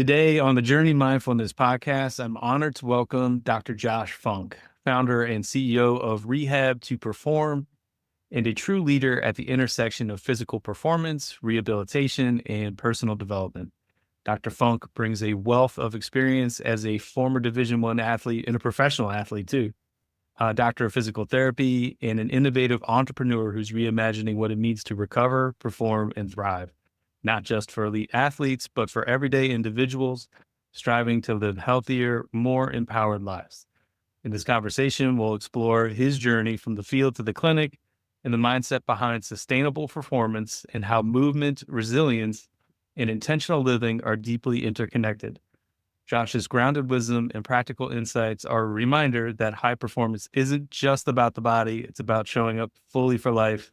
Today on the Journey Mindfulness Podcast, I'm honored to welcome Dr. Josh Funk, founder and CEO of Rehab to Perform, and a true leader at the intersection of physical performance, rehabilitation, and personal development. Dr. Funk brings a wealth of experience as a former Division I athlete and a professional athlete too, a doctor of physical therapy, and an innovative entrepreneur who's reimagining what it means to recover, perform, and thrive, not just for elite athletes, but for everyday individuals striving to live healthier, more empowered lives. In this conversation, we'll explore his journey from the field to the clinic and the mindset behind sustainable performance and how movement, resilience, and intentional living are deeply interconnected. Josh's grounded wisdom and practical insights are a reminder that high performance isn't just about the body, it's about showing up fully for life.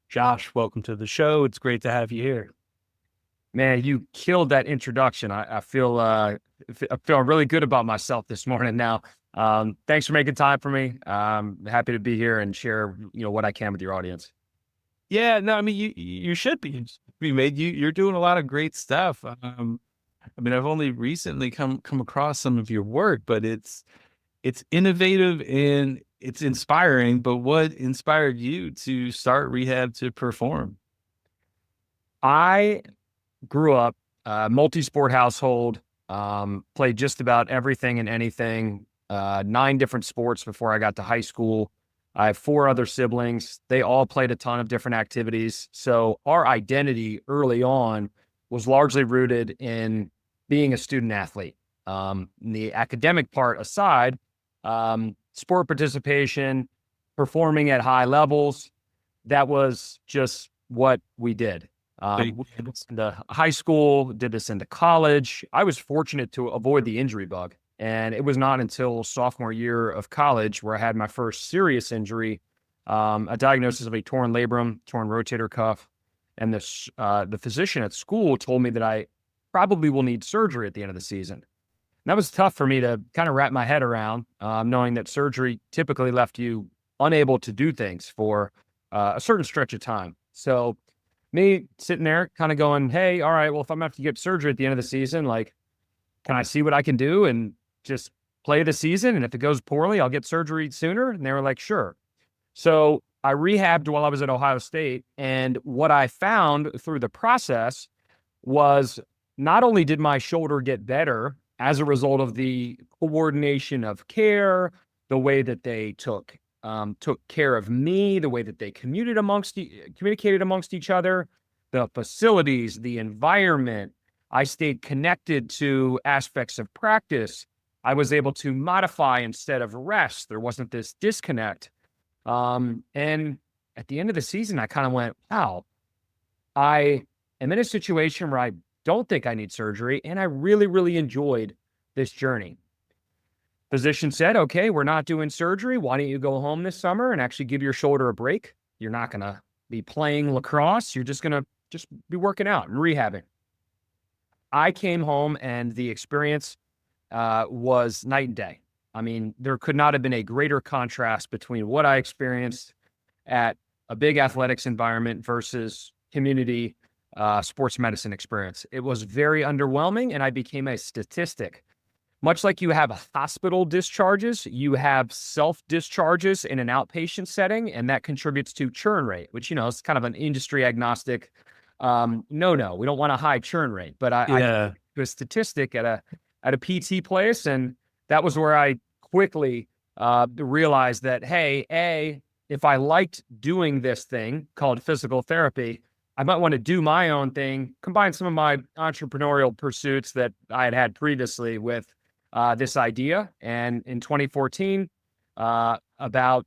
Josh, welcome to the show. It's great to have you here. Man, you killed that introduction. I feel really good about myself this morning now. Thanks for making time for me. I'm happy to be here and share, what I can with your audience. Yeah, no, I mean, you should be made. You're doing a lot of great stuff. I've only recently come across some of your work, but it's innovative and it's inspiring. But what inspired you to start Rehab to Perform? I grew up multi-sport household, played just about everything and anything, 9 different sports before I got to high school. I have 4 other siblings. They all played a ton of different activities. So our identity early on was largely rooted in being a student athlete. The academic part aside, sport participation, performing at high levels, that was just what we did. We did this into high school, did this into college. I was fortunate to avoid the injury bug. And it was not until sophomore year of college where I had my first serious injury, a diagnosis of a torn labrum, torn rotator cuff. And the physician at school told me that I probably will need surgery at the end of the season. And that was tough for me to kind of wrap my head around, knowing that surgery typically left you unable to do things for a certain stretch of time. So me sitting there kind of going, hey, all right, well, if I'm going to have to get surgery at the end of the season, can I see what I can do and just play the season? And if it goes poorly, I'll get surgery sooner. And they were like, sure. So I rehabbed while I was at Ohio State. And what I found through the process was not only did my shoulder get better as a result of the coordination of care, the way that they took care of me, the way that they communicated amongst each other, the facilities, the environment. I stayed connected to aspects of practice. I was able to modify instead of rest. There wasn't this disconnect. And at the end of the season, I kind of went, wow, I am in a situation where I don't think I need surgery. And I really, really enjoyed this journey. Physician said, okay, we're not doing surgery. Why don't you go home this summer and actually give your shoulder a break? You're not going to be playing lacrosse. You're just going to be working out and rehabbing. I came home and the experience was night and day. I mean, there could not have been a greater contrast between what I experienced at a big athletics environment versus community sports medicine experience. It was very underwhelming, and I became a statistic. Much like you have hospital discharges, you have self-discharges in an outpatient setting, and that contributes to churn rate, which, is kind of an industry agnostic no. We don't want a high churn rate, but I did a statistic at a PT place, and that was where I quickly realized that, hey, if I liked doing this thing called physical therapy, I might want to do my own thing, combine some of my entrepreneurial pursuits that I had previously with this idea. And in 2014, about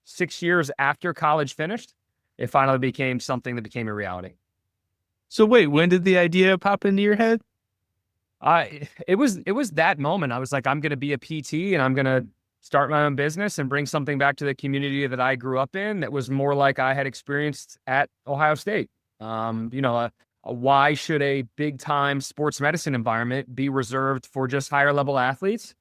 6 years after college finished, it finally became something that became a reality. So wait, when did the idea pop into your head? It was that moment. I was like, I'm going to be a PT and I'm going to start my own business and bring something back to the community that I grew up in that was more like I had experienced at Ohio State. Why should a big time sports medicine environment be reserved for just higher level athletes?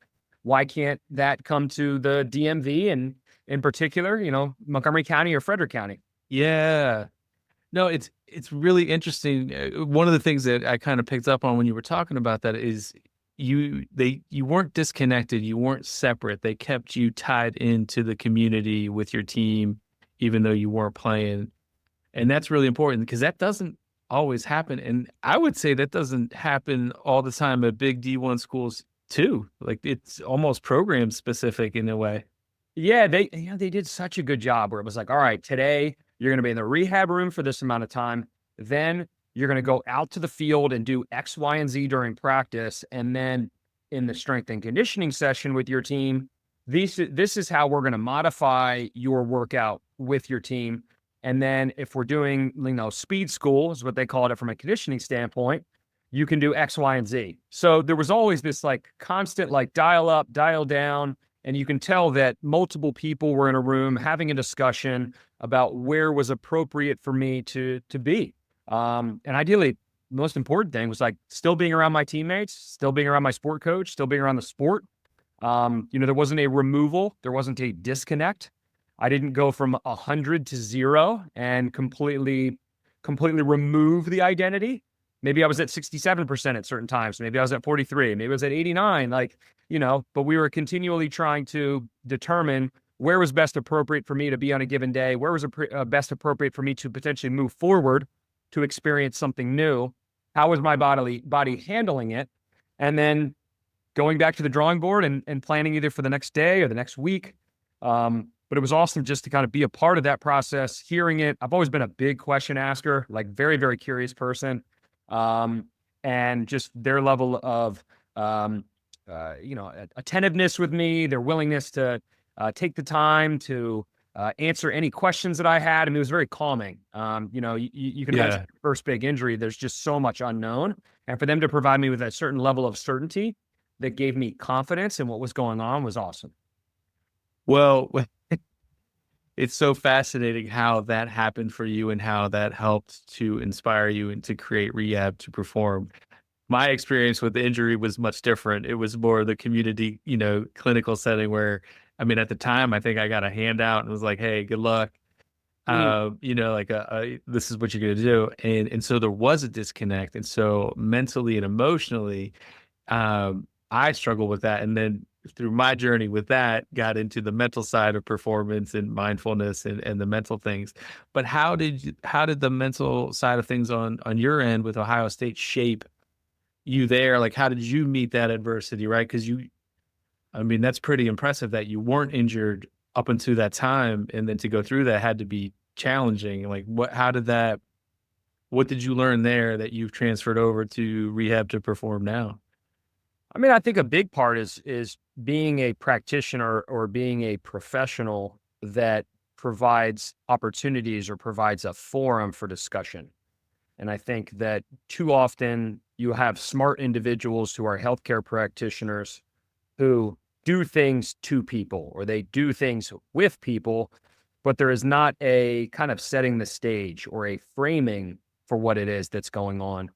Why can't that come to the DMV and in particular, Montgomery County or Frederick County? Yeah. No, it's really interesting. One of the things that I kind of picked up on when you were talking about that is you weren't disconnected, you weren't separate. They kept you tied into the community with your team, even though you weren't playing. And that's really important because that doesn't always happen. And I would say that doesn't happen all the time at big D1 schools too. Like it's almost program specific in a way. Yeah, they did such a good job where it was like, all right, today you're going to be in the rehab room for this amount of time. Then you're going to go out to the field and do X, Y, and Z during practice. And then in the strength and conditioning session with your team, this is how we're going to modify your workout with your team. And then if we're doing, speed school is what they called it from a conditioning standpoint, you can do X, Y, and Z. So there was always this like constant like dial up, dial down. And you can tell that multiple people were in a room having a discussion about where was appropriate for me to be. And ideally, the most important thing was like still being around my teammates, still being around my sport coach, still being around the sport. There wasn't a removal, there wasn't a disconnect. I didn't go from 100 to 0 and completely remove the identity. Maybe I was at 67% at certain times. Maybe I was at 43. Maybe I was at 89. But we were continually trying to determine where was best appropriate for me to be on a given day, where was best appropriate for me to potentially move forward to experience something new. How was my body handling it? And then going back to the drawing board and planning either for the next day or the next week. But it was awesome just to kind of be a part of that process, hearing it. I've always been a big question asker, like very, very curious person. And just their level of, attentiveness with me, their willingness to take the time to answer any questions that I had. I mean, it was very calming. You can imagine your first big injury, there's just so much unknown. And for them to provide me with a certain level of certainty that gave me confidence in what was going on was awesome. Well, it's so fascinating how that happened for you and how that helped to inspire you and to create Rehab to perform. My experience with the injury was much different. It was more the community, clinical setting where, I mean, at the time, I think I got a handout and was like, hey, good luck. This is what you're going to do. And so there was a disconnect. And so mentally and emotionally, I struggled with that. And then through my journey with that, got into the mental side of performance and mindfulness and the mental things. But how did the mental side of things on your end with Ohio State shape you there? Like, how did you meet that adversity? Right. Because that's pretty impressive that you weren't injured up until that time. And then to go through that had to be challenging. Like what did you learn there that you've transferred over to Rehab to perform now? I mean, I think a big part is being a practitioner or being a professional that provides opportunities or provides a forum for discussion. And I think that too often you have smart individuals who are healthcare practitioners who do things to people or they do things with people, but there is not a kind of setting the stage or a framing for what it is that's going on.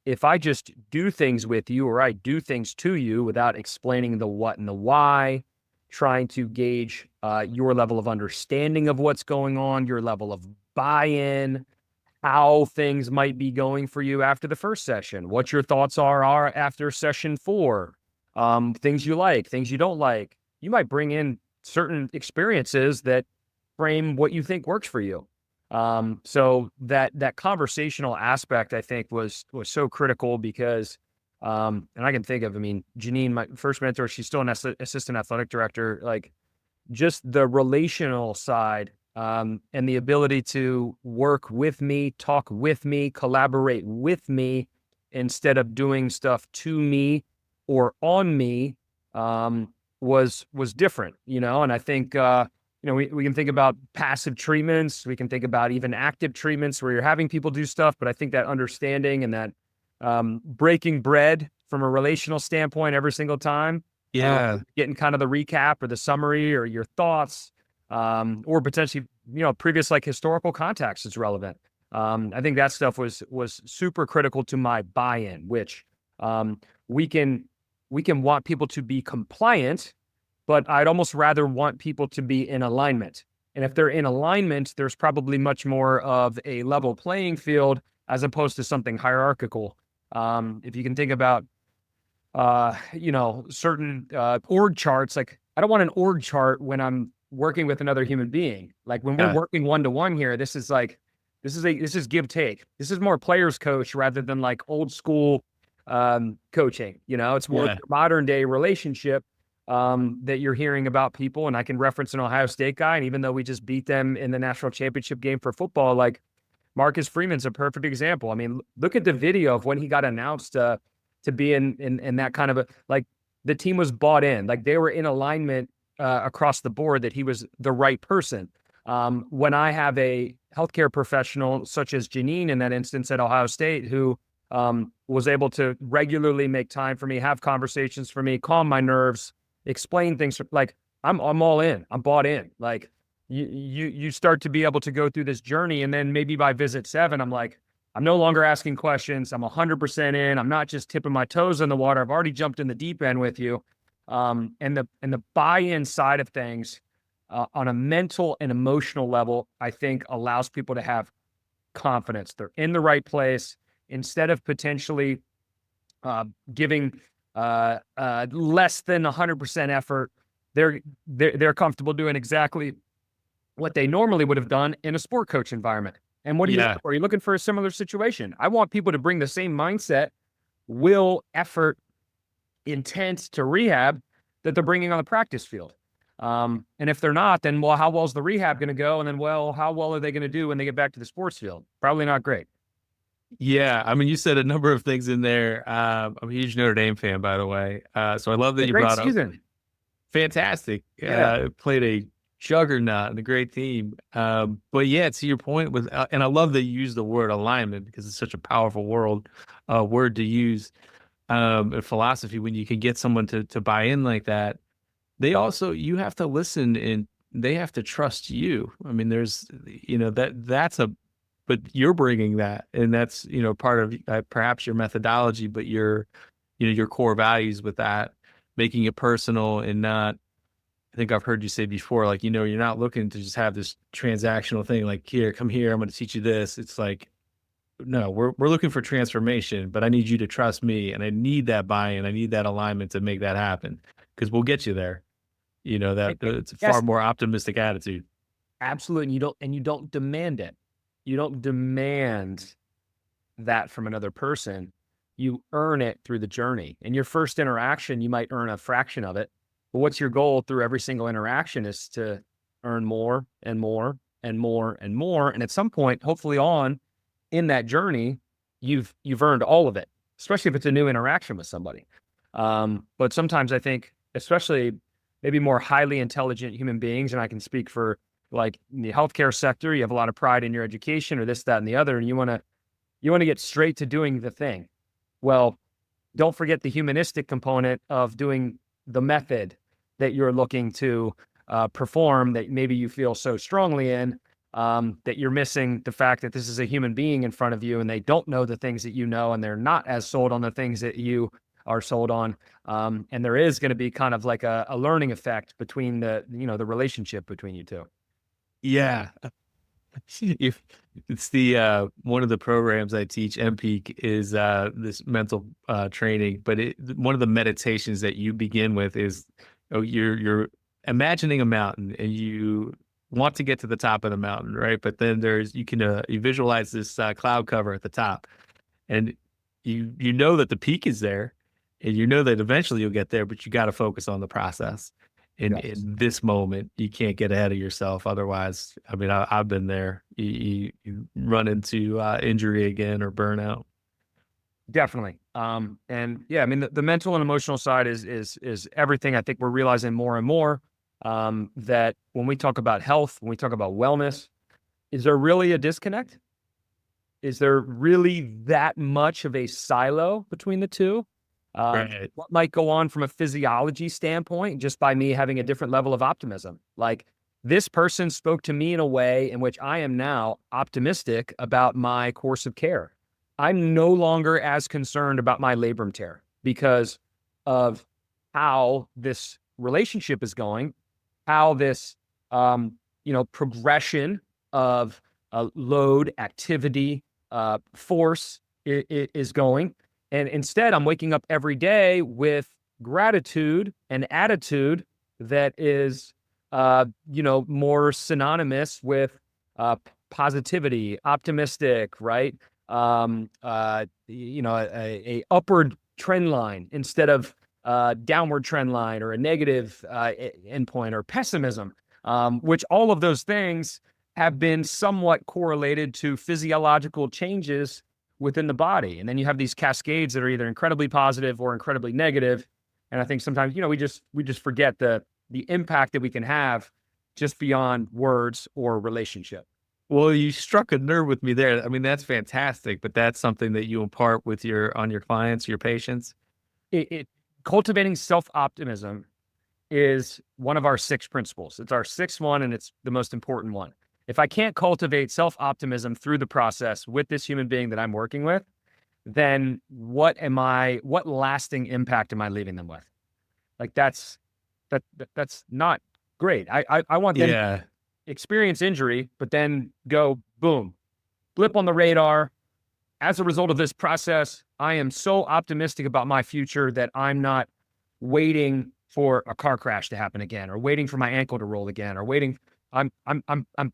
If I just do things with you or I do things to you without explaining the what and the why, trying to gauge your level of understanding of what's going on, your level of buy-in, how things might be going for you after the first session, what your thoughts are after session 4, things you like, things you don't like. You might bring in certain experiences that frame what you think works for you. So that conversational aspect, I think, was so critical because, and I can think of, Janine, my first mentor, she's still an assistant athletic director, like just the relational side, and the ability to work with me, talk with me, collaborate with me, instead of doing stuff to me or on me, was different, and I think, we can think about passive treatments. We can think about even active treatments where you're having people do stuff. But I think that understanding and that breaking bread from a relational standpoint every single time, getting kind of the recap or the summary or your thoughts, or potentially, previous like historical context is relevant. I think that stuff was super critical to my buy-in, which we can want people to be compliant, but I'd almost rather want people to be in alignment. And if they're in alignment, there's probably much more of a level playing field as opposed to something hierarchical. If you can think about, certain org charts, like I don't want an org chart when I'm working with another human being. Like when we're Yeah. working one-to-one here, this is give take. This is more players coach rather than like old school coaching. It's more Yeah. modern day relationship that you're hearing about people. And I can reference an Ohio State guy. And even though we just beat them in the national championship game for football, like Marcus Freeman's a perfect example. I mean, look at the video of when he got announced to be in that kind of a, like, the team was bought in, like they were in alignment across the board that he was the right person. When I have a healthcare professional such as Janine in that instance at Ohio State, who was able to regularly make time for me, have conversations for me, calm my nerves, explain things, like I'm all in, I'm bought in. Like you start to be able to go through this journey, and then maybe by visit 7, I'm like, I'm no longer asking questions. I'm 100% in. I'm not just tipping my toes in the water. I've already jumped in the deep end with you. And the buy-in side of things on a mental and emotional level, I think allows people to have confidence. They're in the right place instead of potentially giving less than 100% effort. They're comfortable doing exactly what they normally would have done in a sport coach environment. And what are you looking Yeah. for? Are you looking for a similar situation? I want people to bring the same mindset, will, effort, intent to rehab that they're bringing on the practice field. And if they're not, then, well, how well is the rehab going to go? And then, well, how well are they going to do when they get back to the sports field? Probably not great. Yeah. I mean, you said a number of things in there. I'm a huge Notre Dame fan, by the way. So I love that A you great brought up. season. Fantastic. Yeah. Played a juggernaut and a great team. But yeah, to your point with, and I love that you use the word alignment because it's such a powerful word to use in philosophy. When you can get someone to buy in like that, you have to listen and they have to trust you. I mean, but you're bringing that, and that's, part of perhaps your methodology, but your core values with that, making it personal and not, I think I've heard you say before, like, you're not looking to just have this transactional thing, like, here, come here, I'm going to teach you this. It's like, no, we're looking for transformation, but I need you to trust me, and I need that buy-in. I need that alignment to make that happen, because we'll get you there. It's a far Yes, more optimistic attitude. absolutely. And you don't demand it. You don't demand that from another person. You earn it through the journey. In your first interaction, you might earn a fraction of it. But what's your goal through every single interaction is to earn more and more and more and more. And at some point, hopefully on in that journey, you've earned all of it, especially if it's a new interaction with somebody. But sometimes I think, especially maybe more highly intelligent human beings, and I can speak for, like, in the healthcare sector, you have a lot of pride in your education or this, that, and the other, and you want to get straight to doing the thing. Well, don't forget the humanistic component of doing the method that you're looking to perform, that maybe you feel so strongly in, that you're missing the fact that this is a human being in front of you and they don't know the things that you know, and they're not as sold on the things that you are sold on. And there is going to be kind of like a learning effect between the relationship between you two. Yeah. If it's the one of the programs I teach, MPEAK, is this mental training, but one of the meditations that you begin with is, you're imagining a mountain and you want to get to the top of the mountain, right? But then you visualize this cloud cover at the top, and you know that the peak is there, and you know that eventually you'll get there, but you got to focus on the process. Yes. In this moment, you can't get ahead of yourself. Otherwise, I mean, I've been there. You run into injury again or burnout. Definitely. And yeah, I mean, the mental and emotional side is everything. I think we're realizing more and more that when we talk about health, when we talk about wellness, is there really a disconnect? Is there really that much of a silo between the two? Right. What might go on from a physiology standpoint just by me having a different level of optimism? Like, this person spoke to me in a way in which I am now optimistic about my course of care. I'm no longer as concerned about my labrum tear because of how this relationship is going, how this progression of load, activity, force is going. And instead, I'm waking up every day with gratitude and attitude that is, more synonymous with positivity, optimistic, right? A upward trend line instead of downward trend line or a negative endpoint or pessimism, which all of those things have been somewhat correlated to physiological changes within the body. And then you have these cascades that are either incredibly positive or incredibly negative. And I think sometimes, we just forget the impact that we can have just beyond words or relationship. Well, you struck a nerve with me there. I mean, that's fantastic, but that's something that you impart with on your clients, your patients. It cultivating self-optimism is one of our 6 principles. It's our 6th one, and it's the most important one. If I can't cultivate self-optimism through the process with this human being that I'm working with, then what lasting impact am I leaving them with? Like that's not great. I want them to experience injury, but then go boom, blip on the radar. As a result of this process, I am so optimistic about my future that I'm not waiting for a car crash to happen again, or waiting for my ankle to roll again, or waiting. I'm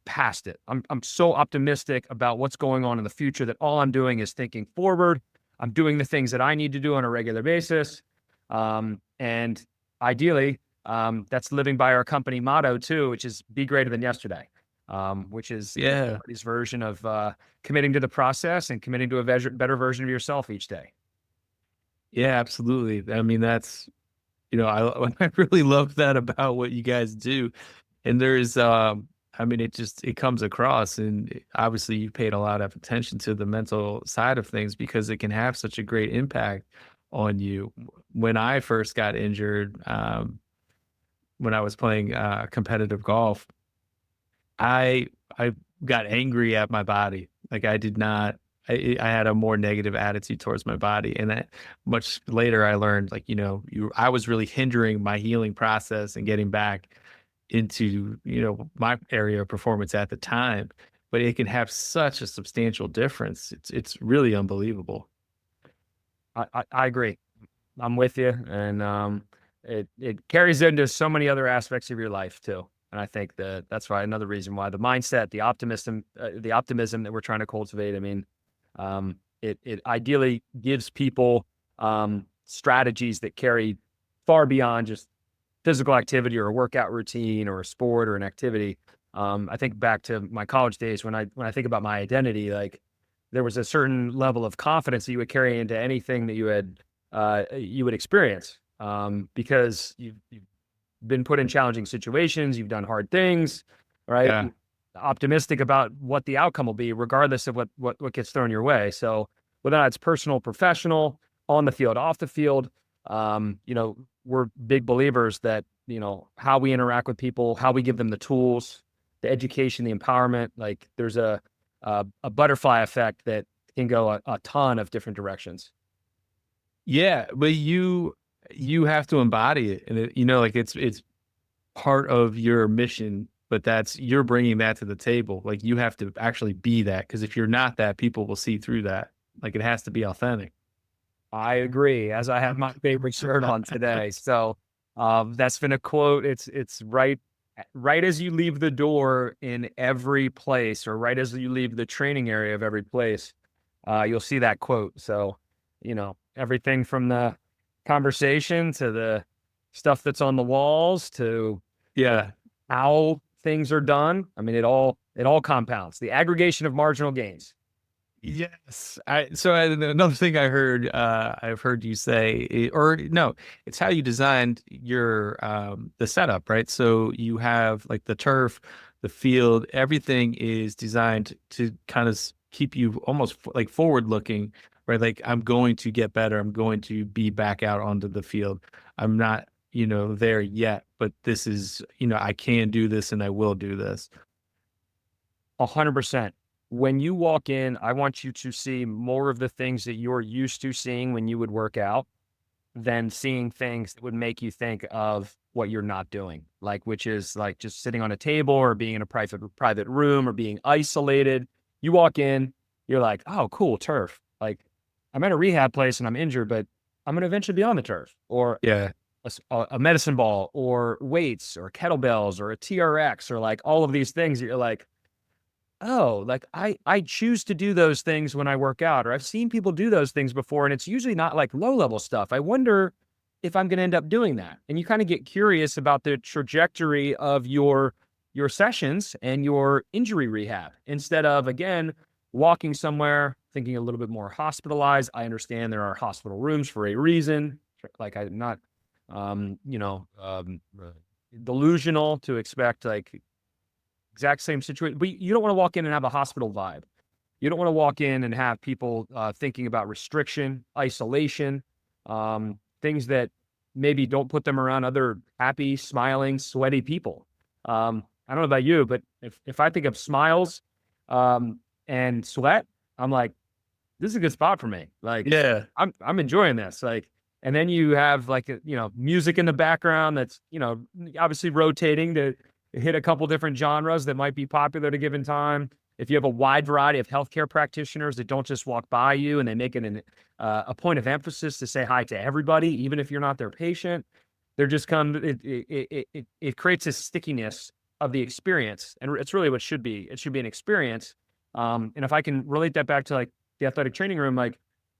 past it. I'm so optimistic about what's going on in the future that all I'm doing is thinking forward. I'm doing the things that I need to do on a regular basis. And ideally, that's living by our company motto too, which is be greater than yesterday, which is everybody's version of committing to the process and committing to a better version of yourself each day. Yeah, absolutely. I mean, that's, I really love that about what you guys do. And there's, I mean, it comes across, and obviously you paid a lot of attention to the mental side of things because it can have such a great impact on you. When I first got injured, when I was playing competitive golf, I got angry at my body. Like I did not. I had a more negative attitude towards my body, and much later I learned, like I was really hindering my healing process and getting back into my area of performance at the time. But it can have such a substantial difference. It's really unbelievable. I agree. I'm with you, and it carries into so many other aspects of your life too. And I think that's why another reason why the mindset, the optimism that we're trying to cultivate. I mean, it ideally gives people strategies that carry far beyond just physical activity or a workout routine or a sport or an activity. I think back to my college days when I think about my identity, like there was a certain level of confidence that you would carry into anything that you would experience, because you've been put in challenging situations, you've done hard things, right? Yeah. Optimistic about what the outcome will be, regardless of what gets thrown your way. So whether or not it's personal, professional, on the field, off the field, we're big believers that, how we interact with people, how we give them the tools, the education, the empowerment, like there's a butterfly effect that can go a ton of different directions. Yeah, but you have to embody it, and like it's part of your mission. But you're bringing that to the table. Like you have to actually be that, because if you're not that, people will see through that. Like it has to be authentic. I agree, as I have my favorite shirt on today. So that's been a quote. It's right as you leave the door in every place, or right as you leave the training area of every place, you'll see that quote. So, everything from the conversation to the stuff that's on the walls to how things are done. I mean, it all compounds. The aggregation of marginal gains. Yes. Another thing I heard, I've heard you say, or no, it's how you designed your the setup, right? So you have like the turf, the field, everything is designed to kind of keep you almost like forward looking, right? Like I'm going to get better. I'm going to be back out onto the field. I'm not, there yet, but this is, I can do this and I will do this. 100%. When you walk in, I want you to see more of the things that you're used to seeing when you would work out. than seeing things that would make you think of what you're not doing, like, which is like just sitting on a table or being in a private room or being isolated. You walk in, you're like, oh, cool, turf. Like, I'm at a rehab place and I'm injured, but I'm going to eventually be on the turf, or Yeah. a medicine ball or weights or kettlebells or a TRX or like all of these things that you're like, oh, like I choose to do those things when I work out, or I've seen people do those things before, and it's usually not like low level stuff. I wonder if I'm going to end up doing that. And you kind of get curious about the trajectory of your sessions and your injury rehab instead of, again, walking somewhere thinking a little bit more hospitalized. I understand there are hospital rooms for a reason. Like, I'm not delusional to expect like exact same situation, but you don't want to walk in and have a hospital vibe. You don't want to walk in and have people thinking about restriction, isolation, things that maybe don't put them around other happy, smiling, sweaty people. I don't know about you, but if I think of smiles and sweat, I'm like, this is a good spot for me. Like, Yeah. I'm enjoying this. Like, and then you have like music in the background that's obviously rotating to hit a couple different genres that might be popular at a given time. If you have a wide variety of healthcare practitioners that don't just walk by you and they make it a point of emphasis to say hi to everybody, even if you're not their patient, they're just it creates a stickiness of the experience, and it's really what should be. It should be an experience. And if I can relate that back to like the athletic training room, like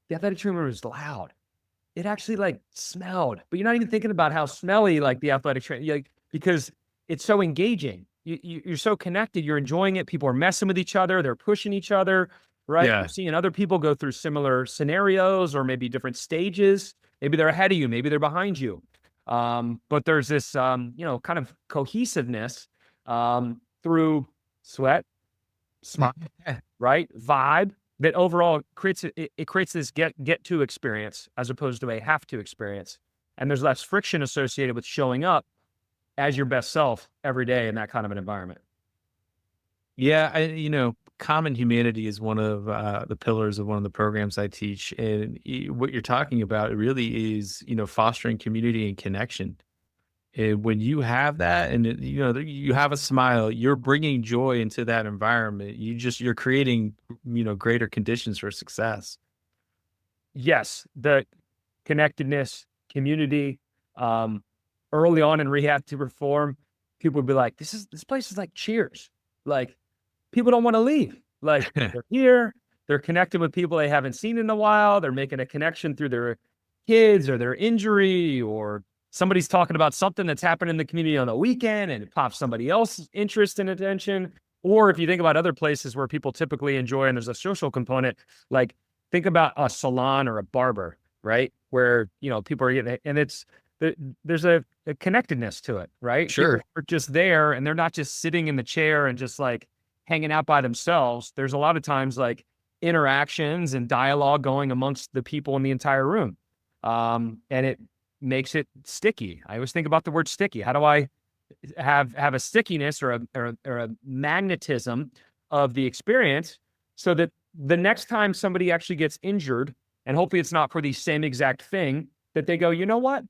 the athletic training room is loud. It actually like smelled, but you're not even thinking about how smelly like the athletic training, like, because it's so engaging. You're so connected. You're enjoying it. People are messing with each other. They're pushing each other, right? You're Yeah. seeing other people go through similar scenarios or maybe different stages. Maybe they're ahead of you. Maybe they're behind you. But there's this, kind of cohesiveness through sweat, smile, right? Vibe that overall creates it creates this get to experience as opposed to a have to experience. And there's less friction associated with showing up as your best self every day in that kind of an environment. Yeah, common humanity is one of the pillars of one of the programs I teach, and what you're talking about really is fostering community and connection. And when you have that, and you have a smile, you're bringing joy into that environment. You're creating greater conditions for success. Yes, the connectedness, community. Early on in rehab to reform, people would be like, this place is like Cheers. Like, people don't want to leave. Like, they're here, they're connected with people they haven't seen in a while. They're making a connection through their kids or their injury, or somebody's talking about something that's happened in the community on the weekend and it pops somebody else's interest and attention. Or if you think about other places where people typically enjoy and there's a social component, like think about a salon or a barber, right? Where, people are getting, and there's a connectedness to it, right? People Sure. are just there and they're not just sitting in the chair and just like hanging out by themselves. There's a lot of times like interactions and dialogue going amongst the people in the entire room. And it makes it sticky. I always think about the word sticky. How do I have a stickiness or a magnetism of the experience so that the next time somebody actually gets injured, and hopefully it's not for the same exact thing, that they go, you know what?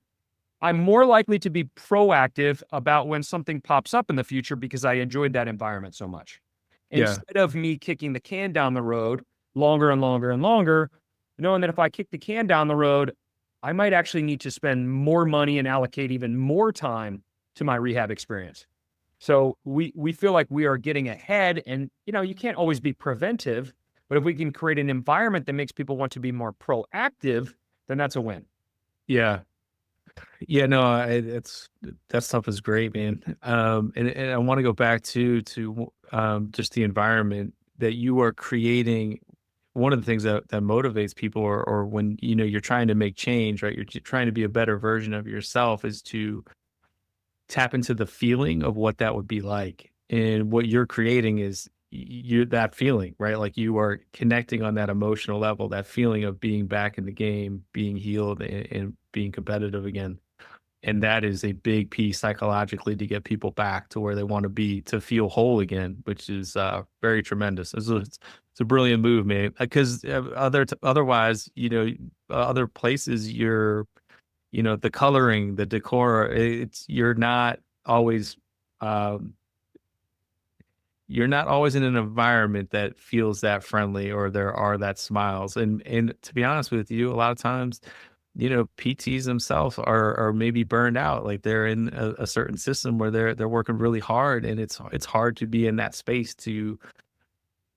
I'm more likely to be proactive about when something pops up in the future because I enjoyed that environment so much. Yeah. Instead of me kicking the can down the road longer and longer and longer, knowing that if I kick the can down the road, I might actually need to spend more money and allocate even more time to my rehab experience. So we feel like we are getting ahead, and you can't always be preventive, but if we can create an environment that makes people want to be more proactive, then that's a win. Yeah. Yeah, no, it's that stuff is great, man. And I want to go back to just the environment that you are creating. One of the things that motivates people, or when you're trying to make change, right? You're trying to be a better version of yourself, is to tap into the feeling of what that would be like. And what you're creating is you that feeling, right? Like you are connecting on that emotional level, that feeling of being back in the game, being healed, and being competitive again. And that is a big piece psychologically to get people back to where they want to be, to feel whole again, which is very tremendous. It's a brilliant move, man. Because otherwise, other places the coloring, the decor, um, you're not always in an environment that feels that friendly or there are that smiles. And to be honest with you, a lot of times, PTs themselves are maybe burned out. Like they're in a certain system where they're working really hard, and it's hard to be in that space to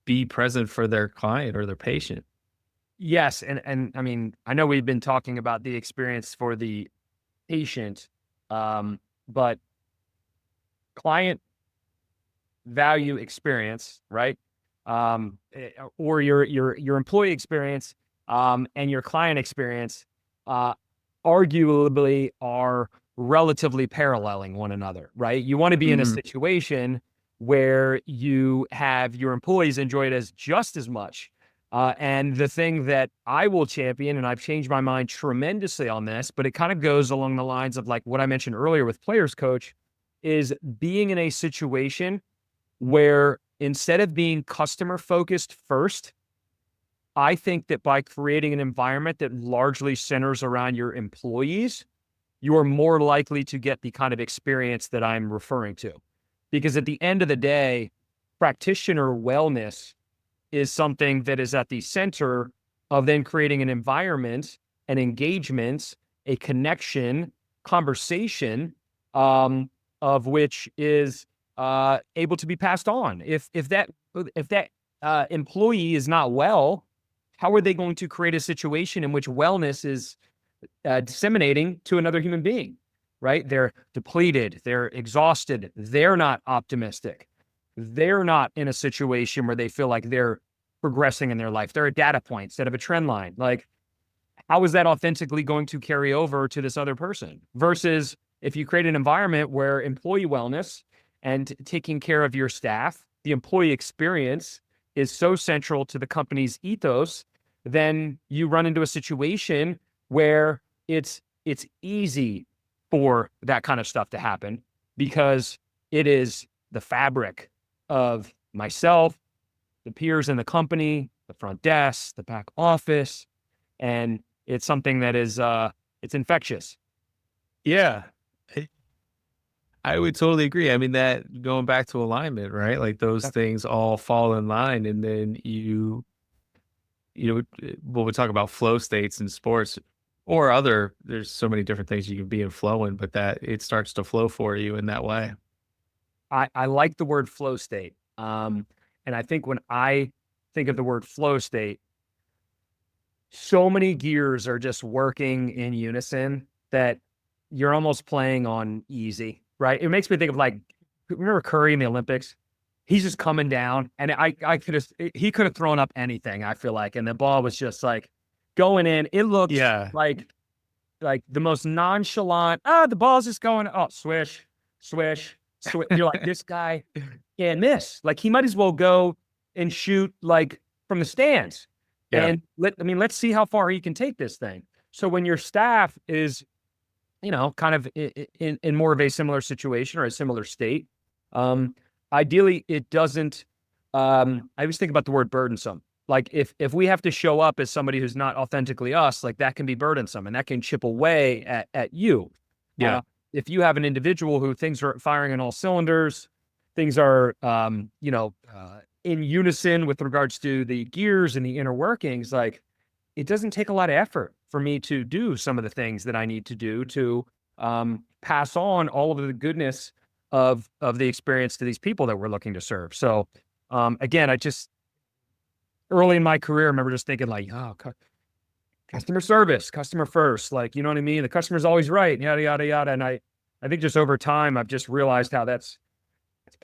be present for their client or their patient. Yes, and I mean, I know we've been talking about the experience for the patient, but client value experience, right? Or your employee experience, and your client experience, uh, arguably are relatively paralleling one another, right? You want to be in a Mhm. situation where you have your employees enjoy it as just as much. And the thing that I will champion, and I've changed my mind tremendously on this, but it kind of goes along the lines of like what I mentioned earlier with players coach, is being in a situation where instead of being customer focused first, I think that by creating an environment that largely centers around your employees, you are more likely to get the kind of experience that I'm referring to. Because at the end of the day, practitioner wellness is something that is at the center of then creating an environment, an engagement, a connection, conversation, um, of which is able to be passed on. If that employee is not well, how are they going to create a situation in which wellness is disseminating to another human being? Right? They're depleted. They're exhausted. They're not optimistic. They're not in a situation where they feel like they're progressing in their life. They're a data point instead of a trend line. Like, how is that authentically going to carry over to this other person? Versus if you create an environment where employee wellness and taking care of your staff, the employee experience is so central to the company's ethos, then you run into a situation where it's easy for that kind of stuff to happen because it is the fabric of myself, the peers in the company, the front desk, the back office, and it's something that is it's infectious. Yeah. I I would totally agree. I mean, that going back to alignment, right? Like those Yep. things all fall in line, and then when we talk about flow states in sports or there's so many different things you can be in flow in, but that it starts to flow for you in that way. I like the word flow state. And I think when I think of the word flow state, so many gears are just working in unison that you're almost playing on easy, right? It makes me think of like, remember Curry in the Olympics? He's just coming down, and he could have thrown up anything, I feel like, and the ball was just like going in. It looked Yeah. like the most nonchalant. The ball's just going. Oh, swish, swish, swish. You're like, this guy can't miss. Like he might as well go and shoot like from the stands. Yeah. And let's see how far he can take this thing. So when your staff is, kind of in more of a similar situation or a similar state, um, ideally it doesn't. I always think about the word burdensome. Like if we have to show up as somebody who's not authentically us, like that can be burdensome and that can chip away at you. Yeah. Uh, if you have an individual who things are firing on all cylinders, things are in unison with regards to the gears and the inner workings, like it doesn't take a lot of effort for me to do some of the things that I need to do to pass on all of the goodness of the experience to these people that we're looking to serve. So again, I just early in my career, I remember just thinking like, oh, customer service, customer first, like, you know what I mean? The customer's always right, yada, yada, yada. And I think just over time, I've just realized how it's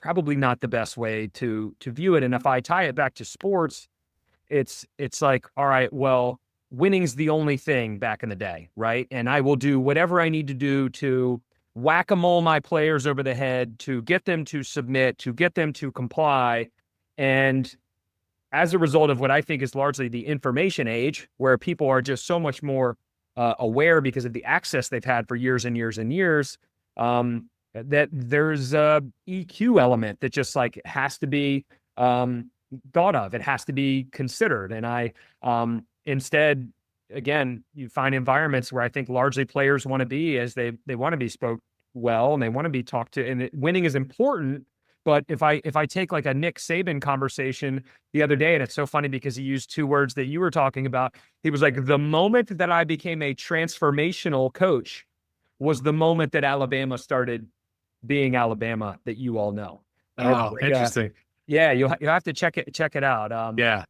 probably not the best way to view it. And if I tie it back to sports, it's like, all right, well, winning's the only thing back in the day, right? And I will do whatever I need to do to whack-a-mole my players over the head, to get them to submit, to get them to comply. And as a result of what I think is largely the information age, where people are just so much more aware because of the access they've had for years and years and years, that there's a EQ element that just like has to be thought of. It has to be considered. And I instead again, you find environments where I think largely players want to be, as they want to be spoke well and they want to be talked to, and winning is important. But if I take like a Nick Saban conversation the other day, and it's so funny because he used two words that you were talking about. He was like, the moment that I became a transformational coach was the moment that Alabama started being Alabama that you all know. And it's Oh, like, interesting. yeah, you have to check it out. Yeah.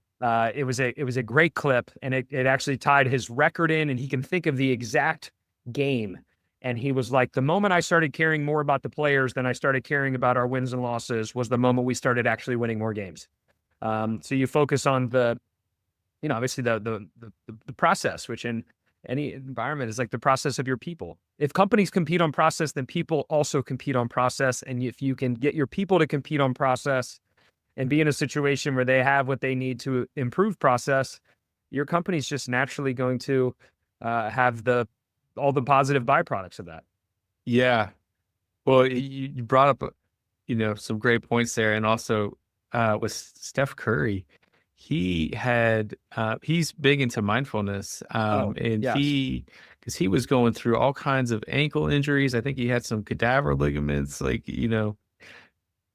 It was a great clip, and it actually tied his record in, and he can think of the exact game. And he was like, the moment I started caring more about the players than I started caring about our wins and losses was the moment we started actually winning more games. So you focus on obviously the process, which in any environment is like the process of your people. If companies compete on process, then people also compete on process. And if you can get your people to compete on process and be in a situation where they have what they need to improve process, your company's just naturally going to have all the positive byproducts of that. Yeah. Well, you brought up, some great points there. And also with Steph Curry, he's big into mindfulness. Oh, And yes. because he was going through all kinds of ankle injuries. I think he had some cadaver ligaments, like,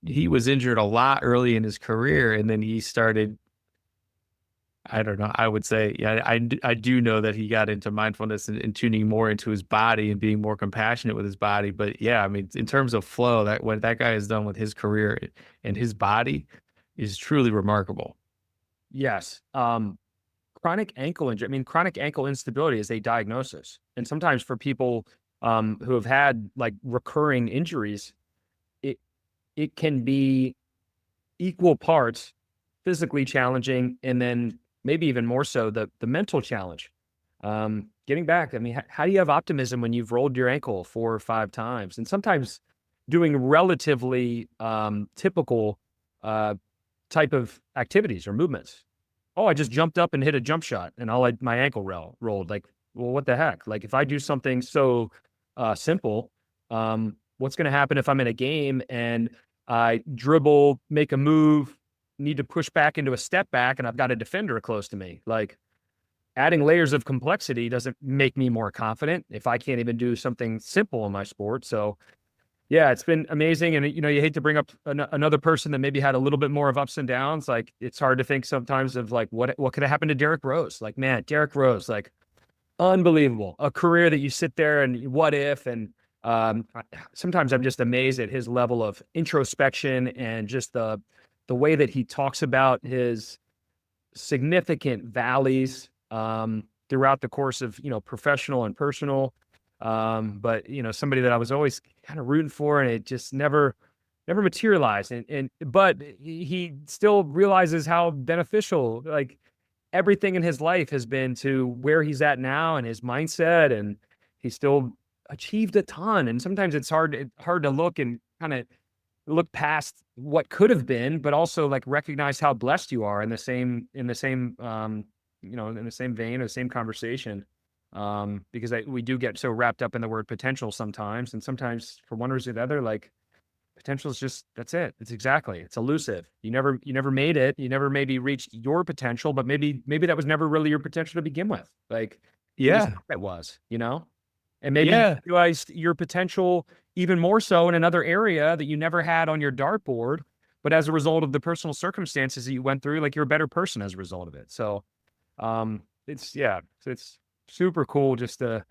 he was injured a lot early in his career. And then he started, I don't know. I would say, yeah, I do know that he got into mindfulness and tuning more into his body and being more compassionate with his body. But yeah, I mean, in terms of flow, that what that guy has done with his career and his body is truly remarkable. Yes. Chronic ankle injury. I mean, chronic ankle instability is a diagnosis. And sometimes for people who have had like recurring injuries, it it can be equal parts physically challenging, and then maybe even more so the mental challenge. Getting back, I mean, how do you have optimism when you've rolled your ankle 4 or 5 times, and sometimes doing relatively typical uh, type of activities or movements? Oh, I just jumped up and hit a jump shot, and my ankle rolled. Like, well, what the heck? Like, if I do something so simple, what's going to happen if I'm in a game and I dribble, make a move, need to push back into a step back, and I've got a defender close to me? Like, adding layers of complexity doesn't make me more confident if I can't even do something simple in my sport. So, yeah, it's been amazing. And, you hate to bring up another person that maybe had a little bit more of ups and downs. Like, it's hard to think sometimes of like, what could have happened to Derrick Rose? Like, man, Derrick Rose, like, unbelievable. A career that you sit there and what if, and sometimes I'm just amazed at his level of introspection and just the way that he talks about his significant valleys throughout the course of professional and personal. But somebody that I was always kind of rooting for, and it just never materialized. But he still realizes how beneficial like everything in his life has been to where he's at now and his mindset, and he still achieved a ton. And sometimes it's hard to look and kind of look past what could have been, but also like recognize how blessed you are in the same vein, or the same conversation. Because we do get so wrapped up in the word potential sometimes, and sometimes for one reason or the other, like potential is just that's it. It's elusive. You never made it. You never maybe reached your potential, but maybe that was never really your potential to begin with. Like you just Yeah. thought it was. And maybe you Yeah. realized your potential even more so in another area that you never had on your dartboard, but as a result of the personal circumstances that you went through, like you're a better person as a result of it. So it's super cool just to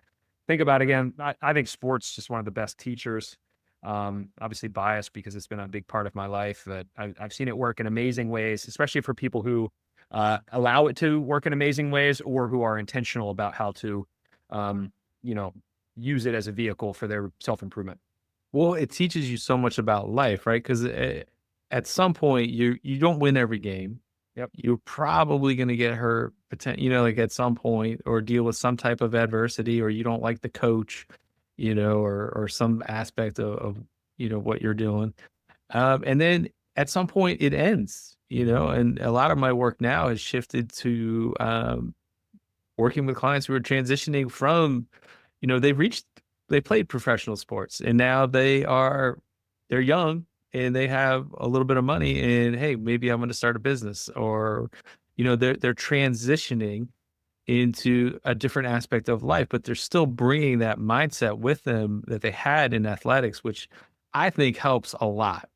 think about. Again, I think sports just one of the best teachers. Obviously biased because it's been a big part of my life, but I've seen it work in amazing ways, especially for people who allow it to work in amazing ways, or who are intentional about how to, you know, use it as a vehicle for their self-improvement. Well, it teaches you so much about life, right? Because at some point, you don't win every game. Yep. You're probably going to get hurt, like at some point, or deal with some type of adversity, or you don't like the coach, or some aspect of what you're doing. And then at some point it ends, and a lot of my work now has shifted to working with clients who are transitioning from, they played professional sports and now they're young and they have a little bit of money and hey, maybe I'm going to start a business or, they're transitioning into a different aspect of life, but they're still bringing that mindset with them that they had in athletics, which I think helps a lot.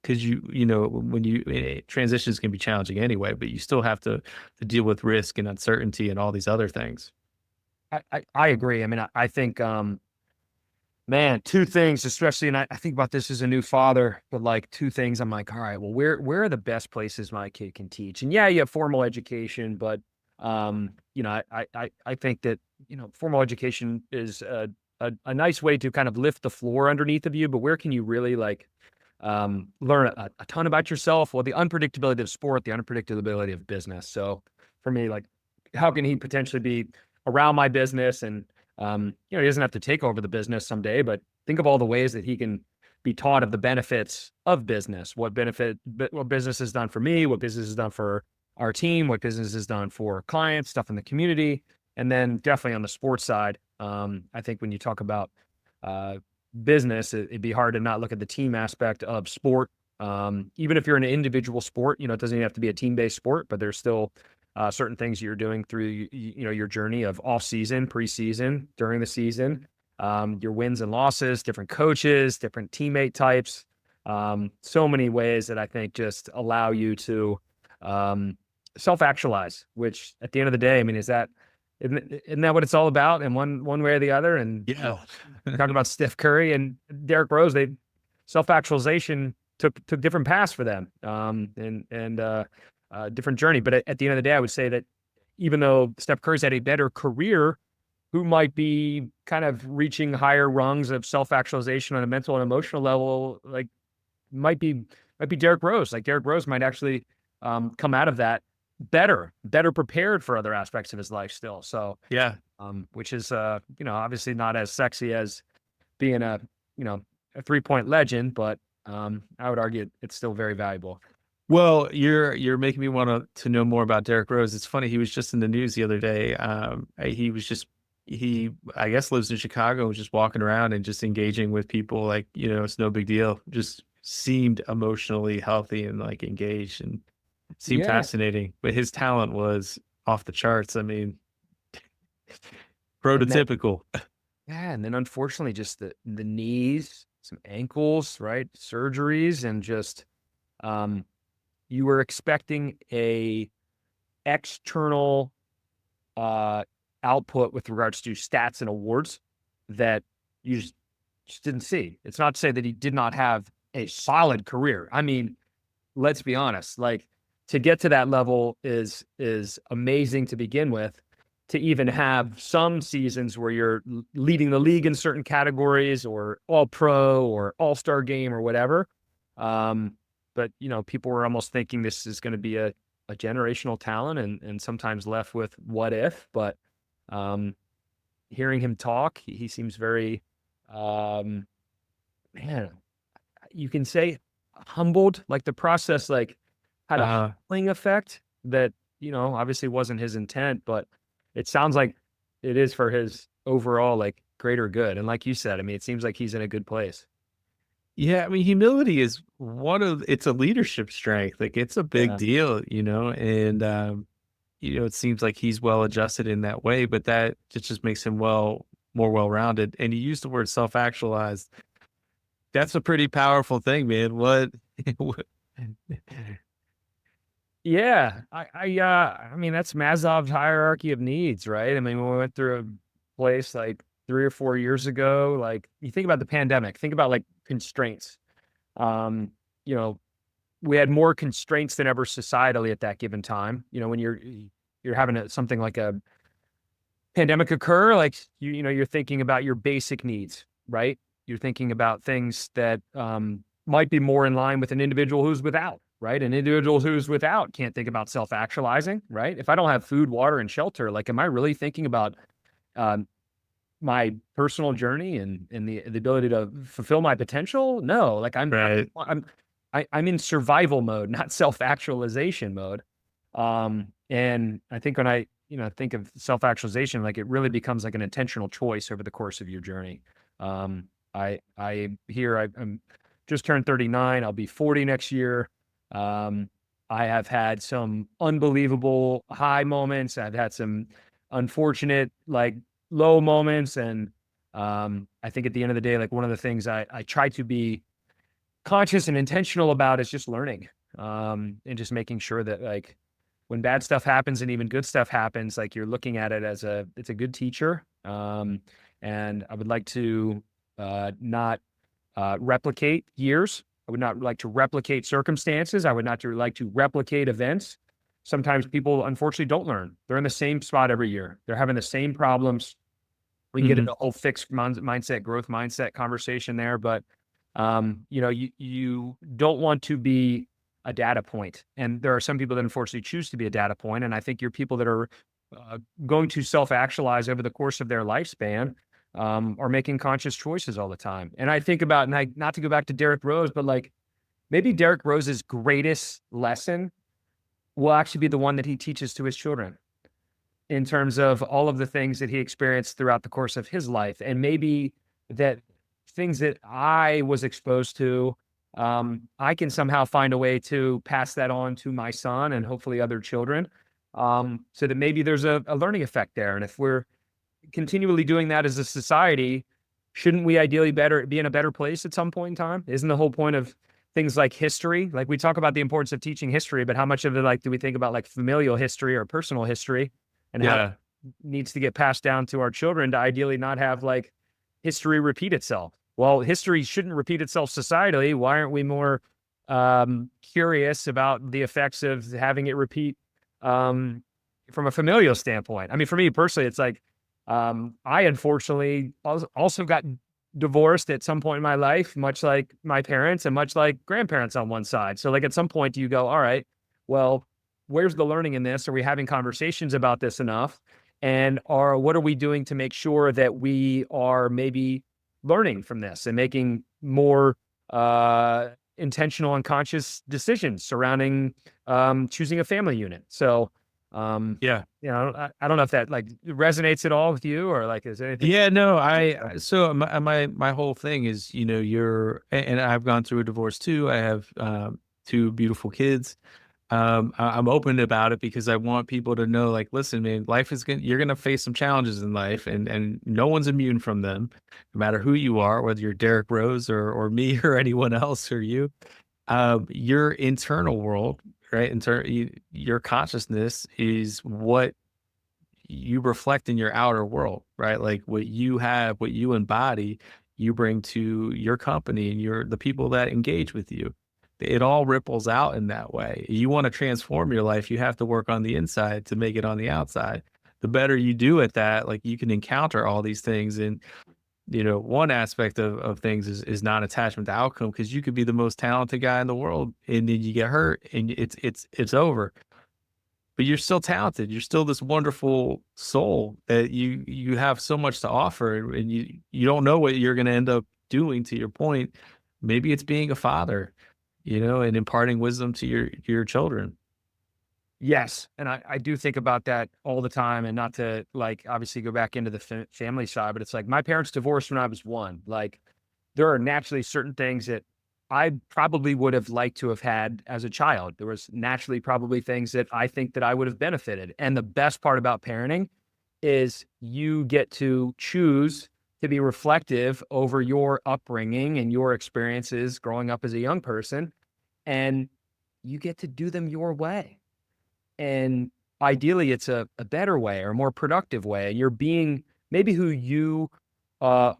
Because when transitions can be challenging anyway, but you still have to deal with risk and uncertainty and all these other things. I agree. I mean, I think, man, two things, especially, and I think about this as a new father, but like two things, I'm like, all right, well, where are the best places my kid can teach? And yeah, you have formal education, but I think that formal education is a nice way to kind of lift the floor underneath of you, but where can you really like learn a ton about yourself? Well, the unpredictability of sport, the unpredictability of business. So for me, like, how can he potentially be around my business and he doesn't have to take over the business someday, but think of all the ways that he can be taught of the benefits of business, what business has done for me, what business has done for our team, what business has done for clients, stuff in the community. And then definitely on the sports side, I think when you talk about business, it'd be hard to not look at the team aspect of sport. Even if you're in an individual sport, it doesn't even have to be a team-based sport, but there's still certain things you're doing through your journey of off season, preseason, during the season, your wins and losses, different coaches, different teammate types, so many ways that I think just allow you to self-actualize. Which at the end of the day, I mean, isn't that what it's all about? In one way or the other. And Yeah. talking about Steph Curry and Derrick Rose, they self-actualization took different paths for them, and different journey. But at the end of the day, I would say that even though Steph Curry's had a better career, who might be kind of reaching higher rungs of self-actualization on a mental and emotional level, like might be Derrick Rose. Like Derrick Rose might actually come out of that better prepared for other aspects of his life still. So Yeah. which is obviously not as sexy as being a 3-point legend, but I would argue it's still very valuable. Well, you're making me want to know more about Derrick Rose. It's funny, he was just in the news the other day. He I guess lives in Chicago, was just walking around and just engaging with people like, it's no big deal. Just seemed emotionally healthy and like engaged and seemed Yeah. fascinating. But his talent was off the charts. I mean, And then, prototypical. yeah, and then unfortunately just the knees, some ankles, right? Surgeries, and just you were expecting a external output with regards to stats and awards that you just didn't see. It's not to say that he did not have a solid career. I mean, let's be honest, like to get to that level is amazing to begin with. To even have some seasons where you're leading the league in certain categories or all pro or all-star game or whatever. But people were almost thinking this is going to be a generational talent and sometimes left with what if, but hearing him talk, he seems very, man, you can say humbled, like the process, like had a humbling effect that, obviously wasn't his intent, but it sounds like it is for his overall, like greater good. And like you said, I mean, it seems like he's in a good place. Yeah, I mean, humility is it's a leadership strength. Like it's a big Yeah. deal, and it seems like he's well adjusted in that way, but that just makes him more well-rounded. And you use the word self-actualized. That's a pretty powerful thing, man. What? Yeah. I mean, that's Maslow's hierarchy of needs, right? I mean, when we went through a place like 3 or 4 years ago, like you think about the pandemic, think about like constraints. Um, you know, we had more constraints than ever societally at that given time. When you're having something like a pandemic occur, like you're thinking about your basic needs, right? You're thinking about things that might be more in line with an individual who's without, right? An individual who's without can't think about self-actualizing, right? If I don't have food, water, and shelter, like, am I really thinking about um, my personal journey and the ability to fulfill my potential? No, like Right. I'm in survival mode, not self-actualization mode. And I think when I, think of self-actualization, like it really becomes like an intentional choice over the course of your journey. I'm just turned 39. I'll be 40 next year. I have had some unbelievable high moments. I've had some unfortunate, like low moments. And I think at the end of the day, like one of the things I try to be conscious and intentional about is just learning, and just making sure that like when bad stuff happens and even good stuff happens, like you're looking at it as it's a good teacher. And I would like to not replicate years. I would not like to replicate circumstances. I would not like to replicate events. Sometimes people unfortunately don't learn. They're in the same spot every year. They're having the same problems. We can get into a whole fixed mindset, growth mindset conversation there, but you don't want to be a data point. And there are some people that unfortunately choose to be a data point. And I think you're people that are going to self-actualize over the course of their lifespan, are making conscious choices all the time. And I think about, and not to go back to Derrick Rose, but like maybe Derrick Rose's greatest lesson will actually be the one that he teaches to his children in terms of all of the things that he experienced throughout the course of his life. And maybe that things that I was exposed to, I can somehow find a way to pass that on to my son and hopefully other children, so that maybe there's a learning effect there. And if we're continually doing that as a society, shouldn't we ideally be in a better place at some point in time? Isn't the whole point of things like history? Like we talk about the importance of teaching history, but how much of it, like, do we think about like familial history or personal history, and how it needs to get passed down to our children to ideally not have like history repeat itself? Well, history shouldn't repeat itself societally. Why aren't we more curious about the effects of having it repeat from a familial standpoint? I mean, for me personally, it's like, I unfortunately also got divorced at some point in my life, much like my parents and much like grandparents on one side. So like at some point you go, all right, well, where's the learning in this? Are we having conversations about this enough? And what are we doing to make sure that we are maybe learning from this and making more intentional and conscious decisions surrounding choosing a family unit? So I don't know if that like resonates at all with you, or like is there anything? Yeah, no, so my whole thing is, and I've gone through a divorce too. I have two beautiful kids. I'm open about it because I want people to know, like, listen, man, you're gonna face some challenges in life, and no one's immune from them, no matter who you are, whether you're Derrick Rose or me or anyone else or you. Your internal world, right? Your consciousness is what you reflect in your outer world, right? Like what you have, what you embody, you bring to your company and the people that engage with you. It all ripples out in that way. You want to transform your life, you have to work on the inside to make it on the outside. The better you do at that, like you can encounter all these things. And, one aspect of things is non-attachment to outcome, because you could be the most talented guy in the world and then you get hurt and it's over. But you're still talented. You're still this wonderful soul that you have so much to offer, and you don't know what you're going to end up doing. To your point, maybe it's being a father, and imparting wisdom to your children. Yes. And I do think about that all the time, and not to like obviously go back into the family side, but it's like my parents divorced when I was one. Like there are naturally certain things that I probably would have liked to have had as a child. There was naturally probably things that I think that I would have benefited. And the best part about parenting is you get to choose to be reflective over your upbringing and your experiences growing up as a young person, and you get to do them your way. And ideally it's a better way or a more productive way. You're being maybe who you uh,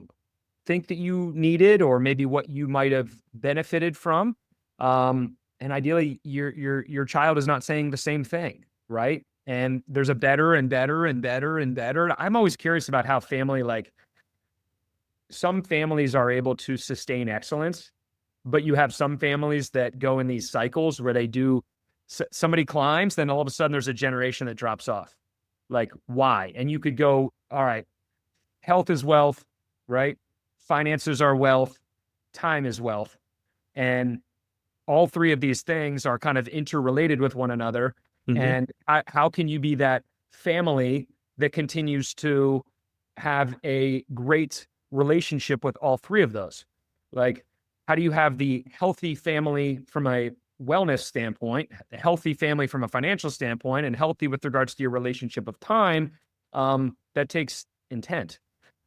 think that you needed, or maybe what you might have benefited from. And ideally your child is not saying the same thing, right? And there's a better and better and better and better. I'm always curious about how like some families are able to sustain excellence, but you have some families that go in these cycles where somebody climbs, then all of a sudden there's a generation that drops off. Like why? And you could go, all right, health is wealth, right? Finances are wealth, time is wealth. And all three of these things are kind of interrelated with one another. Mm-hmm. And how can you be that family that continues to have a great relationship with all three of those? Like, how do you have the healthy family from a wellness standpoint, the healthy family from a financial standpoint, and healthy with regards to your relationship of time, that takes intent.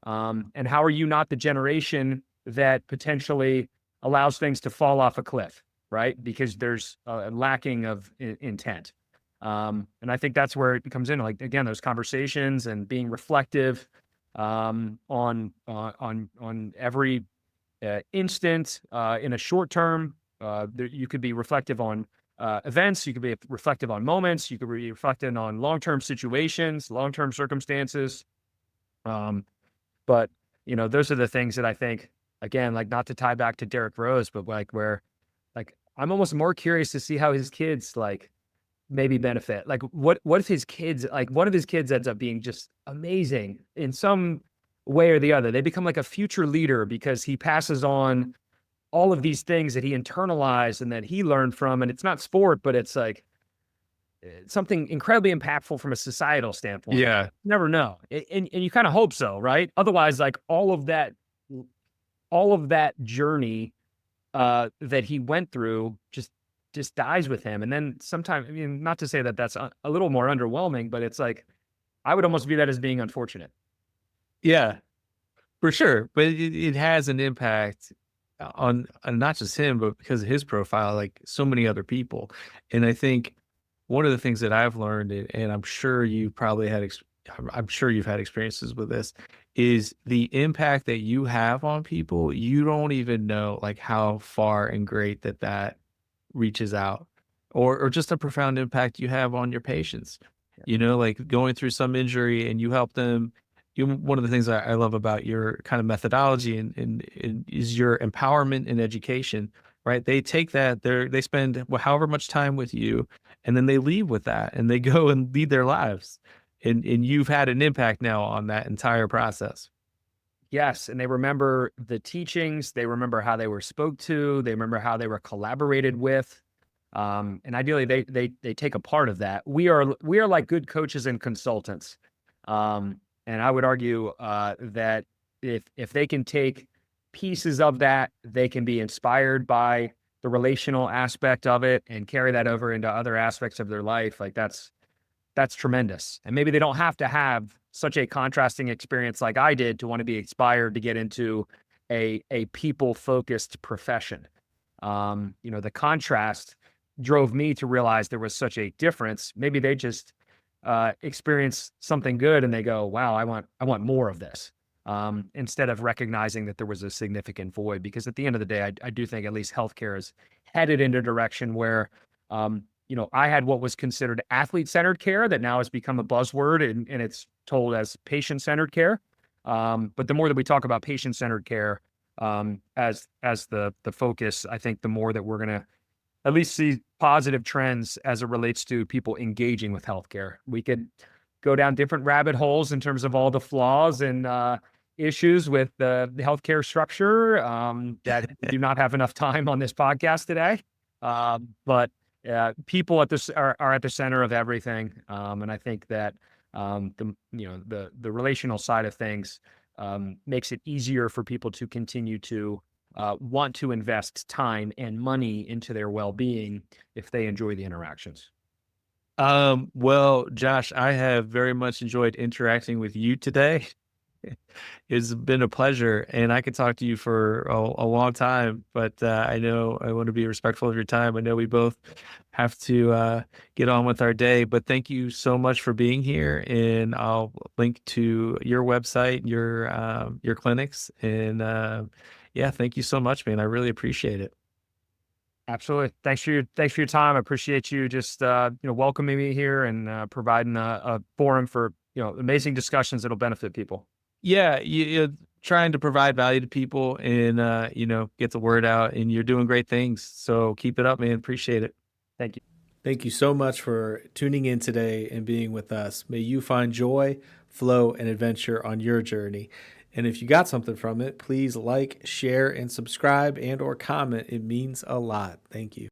And how are you not the generation that potentially allows things to fall off a cliff, right? Because there's a lacking of intent. And I think that's where it comes in. Like, again, those conversations and being reflective on every instant in a short term. You could be reflective on events. You could be reflective on moments. You could be reflective on long-term situations, long-term circumstances. But those are the things that I think, again, like, not to tie back to Derrick Rose, but like where, like, I'm almost more curious to see how his kids like maybe benefit. Like, what if his kids, like, one of his kids ends up being just amazing in some way or the other. They become like a future leader because he passes on all of these things that he internalized and that he learned from. And it's not sport, but it's like something incredibly impactful from a societal standpoint. Yeah. You never know. And you kind of hope so, right? Otherwise, like, all of that journey that he went through just dies with him. And then sometimes, I mean, not to say that that's a little more underwhelming, but it's like, I would almost view that as being unfortunate. Yeah, for sure. But it has an impact on not just him, but because of his profile, like so many other people. And I think one of the things that I've learned, and I'm sure you probably had, I'm sure you've had experiences with this, is the impact that you have on people. You don't even know like how far and great that reaches out, or just a profound impact you have on your patients. Like going through some injury and you help them. One of the things I love about your kind of methodology and is your empowerment and education, right? They take that, they spend however much time with you, and then they leave with that and they go and lead their lives. And you've had an impact now on that entire process. Yes, and they remember the teachings, they remember how they were spoke to, they remember how they were collaborated with. And ideally they take a part of that. We are like good coaches and consultants. And I would argue that if they can take pieces of that, they can be inspired by the relational aspect of it and carry that over into other aspects of their life. Like, that's tremendous. And maybe they don't have to have such a contrasting experience like I did to want to be inspired to get into a people-focused profession. The contrast drove me to realize there was such a difference. Maybe they just experience something good and they go, wow, I want more of this. Instead of recognizing that there was a significant void, because at the end of the day, I do think at least healthcare is headed in a direction where, I had what was considered athlete-centered care that now has become a buzzword and it's told as patient-centered care. But the more that we talk about patient-centered care as the focus, I think the more that we're going to at least see positive trends as it relates to people engaging with healthcare. We could go down different rabbit holes in terms of all the flaws and issues with the healthcare structure that do not have enough time on this podcast today. But people are at the center of everything, and I think that the relational side of things makes it easier for people to continue to want to invest time and money into their well-being if they enjoy the interactions. Well, Josh, I have very much enjoyed interacting with you today. It's been a pleasure, and I could talk to you for a long time, but I know I want to be respectful of your time. I know we both have to get on with our day, but thank you so much for being here, and I'll link to your website, your clinics, and yeah, thank you so much, man. I really appreciate it. Absolutely. Thanks for your time. I appreciate you just welcoming me here and providing a forum for amazing discussions that'll benefit people. Yeah, you're trying to provide value to people and get the word out, and you're doing great things. So keep it up, man. Appreciate it. Thank you. Thank you so much for tuning in today and being with us. May you find joy, flow, and adventure on your journey. And if you got something from it, please like, share, and subscribe and or comment. It means a lot. Thank you.